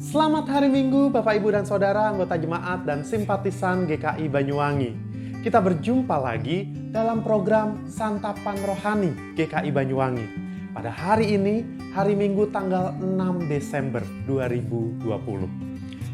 Selamat hari Minggu Bapak Ibu dan Saudara, anggota jemaat dan simpatisan GKI Banyuwangi. Kita berjumpa lagi dalam program Santapan Rohani GKI Banyuwangi. Pada hari ini, hari Minggu tanggal 6 Desember 2020.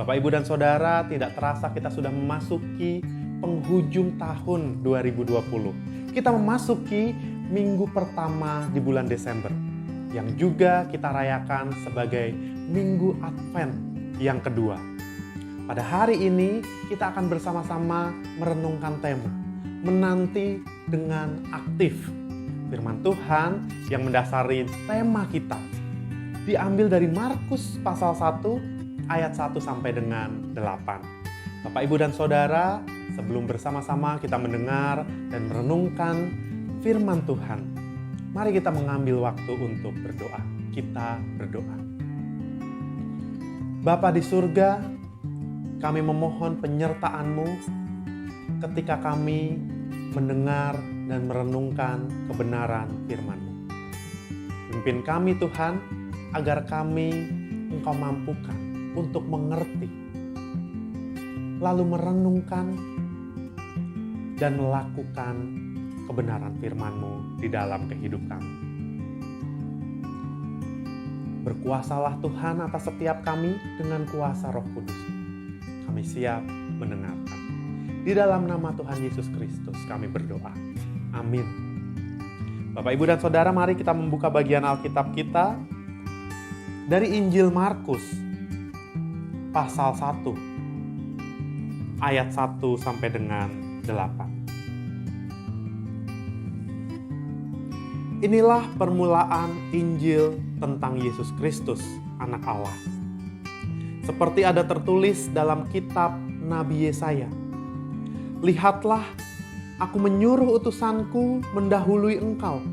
Bapak Ibu dan Saudara, tidak terasa kita sudah memasuki penghujung tahun 2020. Kita memasuki minggu pertama di bulan Desember, yang juga kita rayakan sebagai Minggu Advent yang kedua. Pada hari ini kita akan bersama-sama merenungkan tema menanti dengan aktif. Firman Tuhan yang mendasari tema kita diambil dari Markus pasal 1 ayat 1 sampai dengan 8. Bapak, Ibu, dan Saudara, sebelum bersama-sama kita mendengar dan merenungkan firman Tuhan, mari kita mengambil waktu untuk berdoa. Kita berdoa. Bapa di surga, kami memohon penyertaan-Mu ketika kami mendengar dan merenungkan kebenaran firman-Mu. Pimpin kami Tuhan, agar kami Engkau mampukan untuk mengerti, lalu merenungkan dan melakukan kebenaran firman-Mu di dalam kehidupan kami. Berkuasalah Tuhan atas setiap kami dengan kuasa Roh Kudus. Kami siap mendengarkan. Di dalam nama Tuhan Yesus Kristus kami berdoa. Amin. Bapak, Ibu, dan Saudara, mari kita membuka bagian Alkitab kita dari Injil Markus pasal 1 ayat 1 sampai dengan 8. Inilah permulaan Injil tentang Yesus Kristus, Anak Allah. Seperti ada tertulis dalam kitab Nabi Yesaya, "Lihatlah, aku menyuruh utusanku mendahului engkau.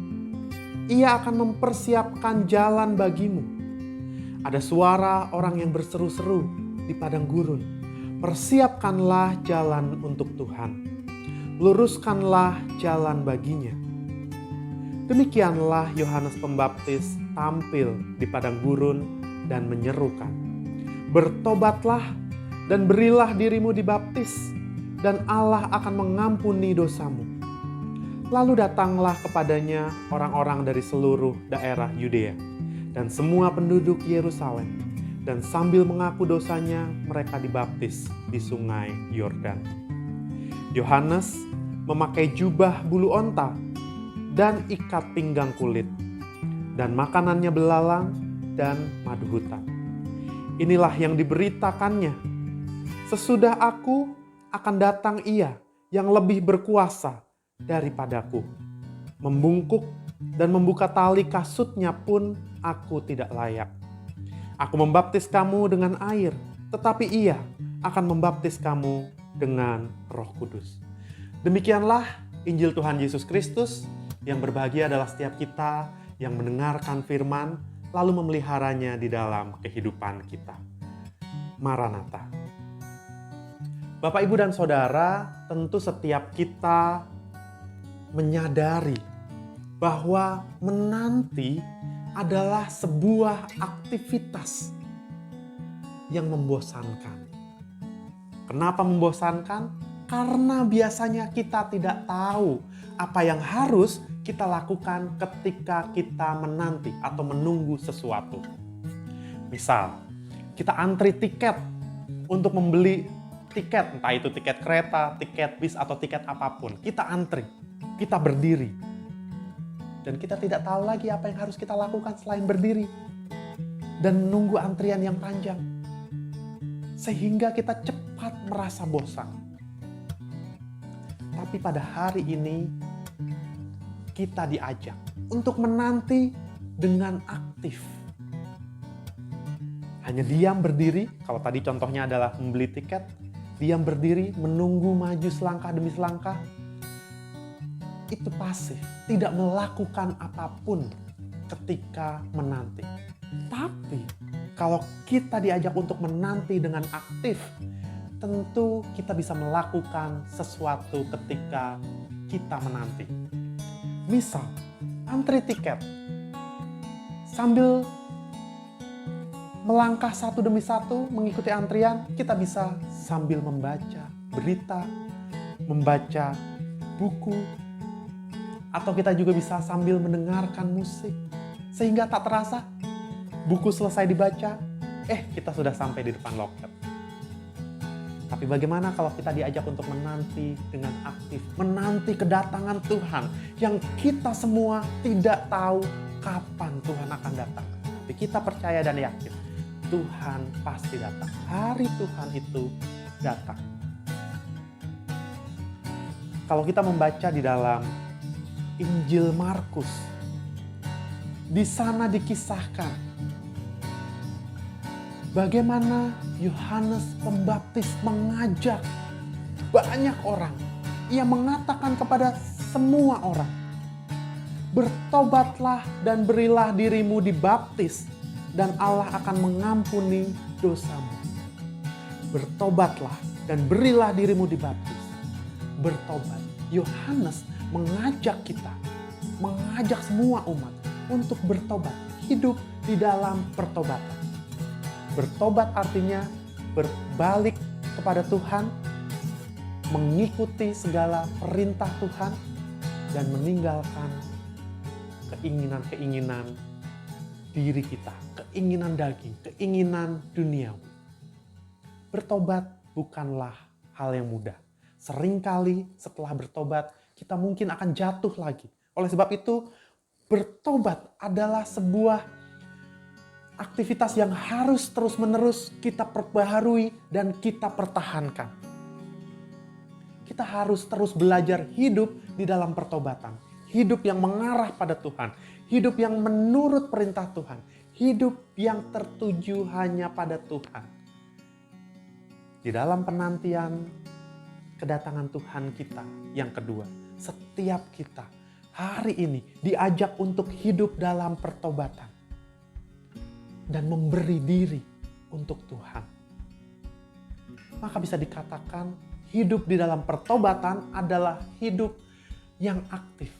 Ia akan mempersiapkan jalan bagimu." Ada suara orang yang berseru-seru di padang gurun, "Persiapkanlah jalan untuk Tuhan, luruskanlah jalan baginya." Demikianlah Yohanes Pembaptis tampil di padang gurun dan menyerukan, "Bertobatlah dan berilah dirimu dibaptis, dan Allah akan mengampuni dosamu." Lalu datanglah kepadanya orang-orang dari seluruh daerah Yudea dan semua penduduk Yerusalem, dan sambil mengaku dosanya mereka dibaptis di sungai Yordan. Yohanes memakai jubah bulu onta dan ikat pinggang kulit, dan makanannya belalang dan madu hutan. Inilah yang diberitakannya, "Sesudah aku akan datang Ia yang lebih berkuasa daripadaku. Membungkuk dan membuka tali kasutnya pun aku tidak layak. Aku membaptis kamu dengan air, tetapi Ia akan membaptis kamu dengan Roh Kudus." Demikianlah Injil Tuhan Yesus Kristus. Yang berbahagia adalah setiap kita yang mendengarkan firman lalu memeliharanya di dalam kehidupan kita. Maranatha. Bapak, Ibu, dan Saudara, tentu setiap kita menyadari bahwa menanti adalah sebuah aktivitas yang membosankan. Kenapa membosankan? Karena biasanya kita tidak tahu apa yang harus kita lakukan ketika kita menanti atau menunggu sesuatu. Misal, kita antri tiket untuk membeli tiket, entah itu tiket kereta, tiket bis, atau tiket apapun. Kita antri, kita berdiri. Dan kita tidak tahu lagi apa yang harus kita lakukan selain berdiri dan menunggu antrian yang panjang. Sehingga kita cepat merasa bosan. Tapi pada hari ini, kita diajak untuk menanti dengan aktif. Hanya diam berdiri, kalau tadi contohnya adalah membeli tiket, diam berdiri, menunggu maju selangkah demi selangkah, itu pasif, tidak melakukan apapun ketika menanti. Tapi kalau kita diajak untuk menanti dengan aktif, tentu kita bisa melakukan sesuatu ketika kita menanti. Misal, antri tiket sambil melangkah satu demi satu mengikuti antrian, kita bisa sambil membaca berita, membaca buku, atau kita juga bisa sambil mendengarkan musik. Sehingga tak terasa, buku selesai dibaca, kita sudah sampai di depan loket. Tapi bagaimana kalau kita diajak untuk menanti dengan aktif, menanti kedatangan Tuhan yang kita semua tidak tahu kapan Tuhan akan datang. Tapi kita percaya dan yakin Tuhan pasti datang. Hari Tuhan itu datang. Kalau kita membaca di dalam Injil Markus, di sana dikisahkan bagaimana Yohanes Pembaptis mengajak banyak orang. Ia mengatakan kepada semua orang, bertobatlah dan berilah dirimu dibaptis, dan Allah akan mengampuni dosamu. Bertobatlah dan berilah dirimu dibaptis. Bertobat. Yohanes mengajak kita, mengajak semua umat untuk bertobat, hidup di dalam pertobatan. Bertobat artinya berbalik kepada Tuhan, mengikuti segala perintah Tuhan, dan meninggalkan keinginan-keinginan diri kita, keinginan daging, keinginan duniawi. Bertobat bukanlah hal yang mudah. Seringkali setelah bertobat, kita mungkin akan jatuh lagi. Oleh sebab itu, bertobat adalah sebuah aktivitas yang harus terus-menerus kita perbaharui dan kita pertahankan. Kita harus terus belajar hidup di dalam pertobatan. Hidup yang mengarah pada Tuhan. Hidup yang menurut perintah Tuhan. Hidup yang tertuju hanya pada Tuhan. Di dalam penantian kedatangan Tuhan kita yang kedua. Setiap kita hari ini diajak untuk hidup dalam pertobatan. Dan memberi diri untuk Tuhan. Maka bisa dikatakan hidup di dalam pertobatan adalah hidup yang aktif.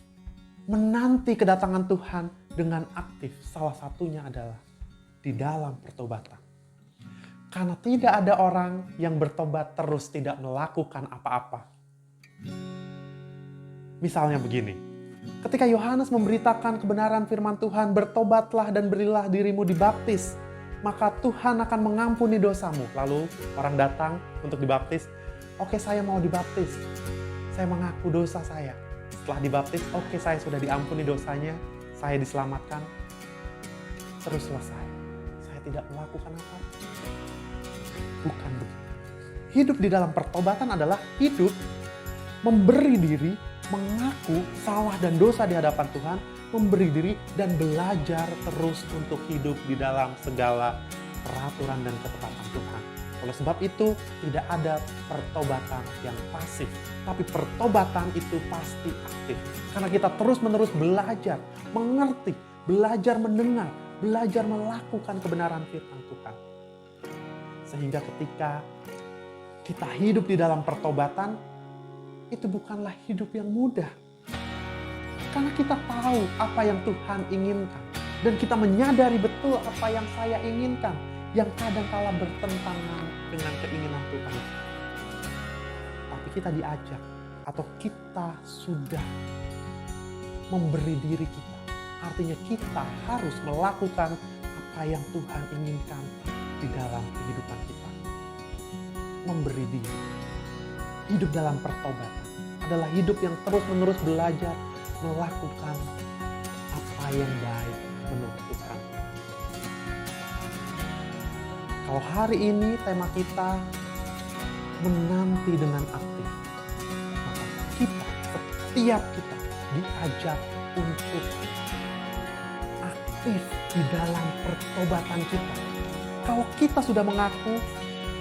Menanti kedatangan Tuhan dengan aktif. Salah satunya adalah di dalam pertobatan. Karena tidak ada orang yang bertobat terus tidak melakukan apa-apa. Misalnya begini, ketika Yohanes memberitakan kebenaran firman Tuhan, bertobatlah dan berilah dirimu dibaptis, maka Tuhan akan mengampuni dosamu. Lalu orang datang untuk dibaptis, oke, saya mau dibaptis, saya mengaku dosa saya. Setelah dibaptis, oke, saya sudah diampuni dosanya, saya diselamatkan, terus selesai. Saya tidak melakukan apa-apa. Bukan begitu. Hidup di dalam pertobatan adalah hidup memberi diri, mengaku salah dan dosa di hadapan Tuhan, memberi diri dan belajar terus untuk hidup di dalam segala peraturan dan ketetapan Tuhan. Oleh sebab itu, tidak ada pertobatan yang pasif, tapi pertobatan itu pasti aktif. Karena kita terus-menerus belajar, mengerti, belajar mendengar, belajar melakukan kebenaran firman Tuhan. Sehingga ketika kita hidup di dalam pertobatan, itu bukanlah hidup yang mudah. Karena kita tahu apa yang Tuhan inginkan. Dan kita menyadari betul apa yang saya inginkan. Yang kadang-kala bertentangan dengan keinginan Tuhan. Tapi kita diajak atau kita sudah memberi diri kita. Artinya kita harus melakukan apa yang Tuhan inginkan di dalam kehidupan kita. Memberi diri. Hidup dalam pertobatan adalah hidup yang terus-menerus belajar melakukan apa yang baik menurut Tuhan. Kalau hari ini tema kita menanti dengan aktif, maka setiap kita diajak untuk aktif di dalam pertobatan kita. Kalau kita sudah mengaku,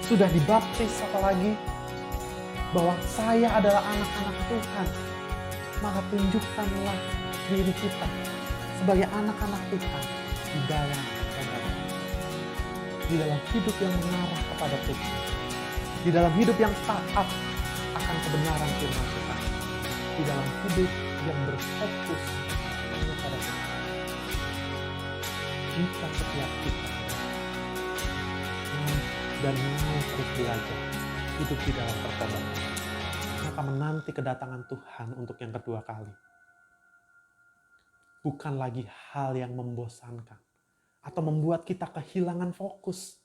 sudah dibaptis apalagi, bahwa saya adalah anak-anak Tuhan, maka tunjukkanlah diri kita sebagai anak-anak Tuhan di dalam pertobatan. Di dalam hidup yang mengarah kepada Tuhan. Di dalam hidup yang taat akan kebenaran firman Tuhan. Di dalam hidup yang berfokus kepada Tuhan. Jika setiap kita dan mau terus belajar hidup di dalam pertobatan, maka menanti kedatangan Tuhan untuk yang kedua kali bukan lagi hal yang membosankan atau membuat kita kehilangan fokus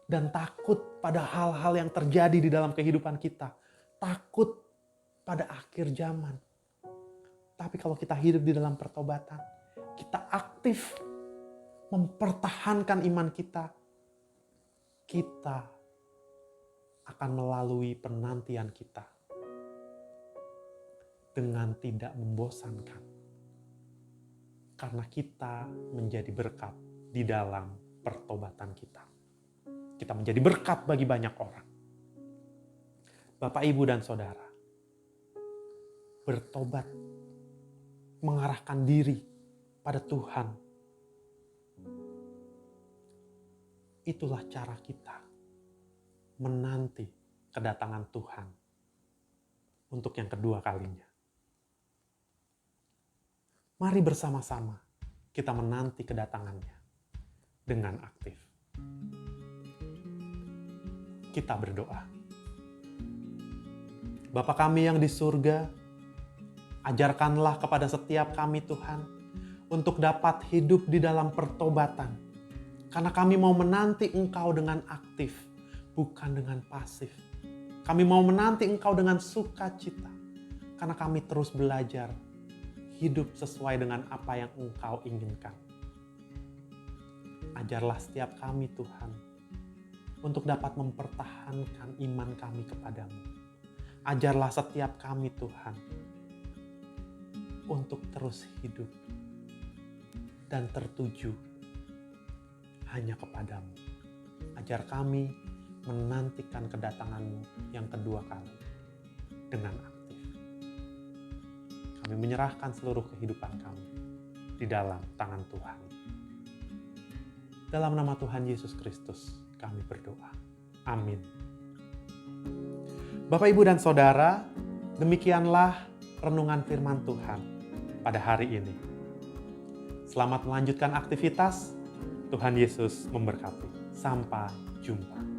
dan takut pada hal-hal yang terjadi di dalam kehidupan kita, takut pada akhir zaman. Tapi kalau kita hidup di dalam pertobatan, kita aktif mempertahankan iman kita, kita akan melalui penantian kita dengan tidak membosankan. Karena kita menjadi berkat di dalam pertobatan kita. Kita menjadi berkat bagi banyak orang. Bapak, Ibu, dan Saudara, bertobat, mengarahkan diri pada Tuhan. Itulah cara kita menanti kedatangan Tuhan untuk yang kedua kalinya. Mari bersama-sama kita menanti kedatangannya dengan aktif. Kita berdoa. Bapa kami yang di surga, ajarkanlah kepada setiap kami Tuhan untuk dapat hidup di dalam pertobatan. Karena kami mau menanti Engkau dengan aktif, bukan dengan pasif. Kami mau menanti Engkau dengan sukacita. Karena kami terus belajar hidup sesuai dengan apa yang Engkau inginkan. Ajarlah setiap kami Tuhan untuk dapat mempertahankan iman kami kepadamu. Ajarlah setiap kami Tuhan untuk terus hidup dan tertuju hanya kepadamu. Ajar kami menantikan kedatangan-Mu yang kedua kali dengan aktif. Kami menyerahkan seluruh kehidupan kami di dalam tangan Tuhan. Dalam nama Tuhan Yesus Kristus kami berdoa. Amin. Bapak, Ibu, dan Saudara, demikianlah renungan firman Tuhan pada hari ini. Selamat melanjutkan aktivitas. Tuhan Yesus memberkati. Sampai jumpa.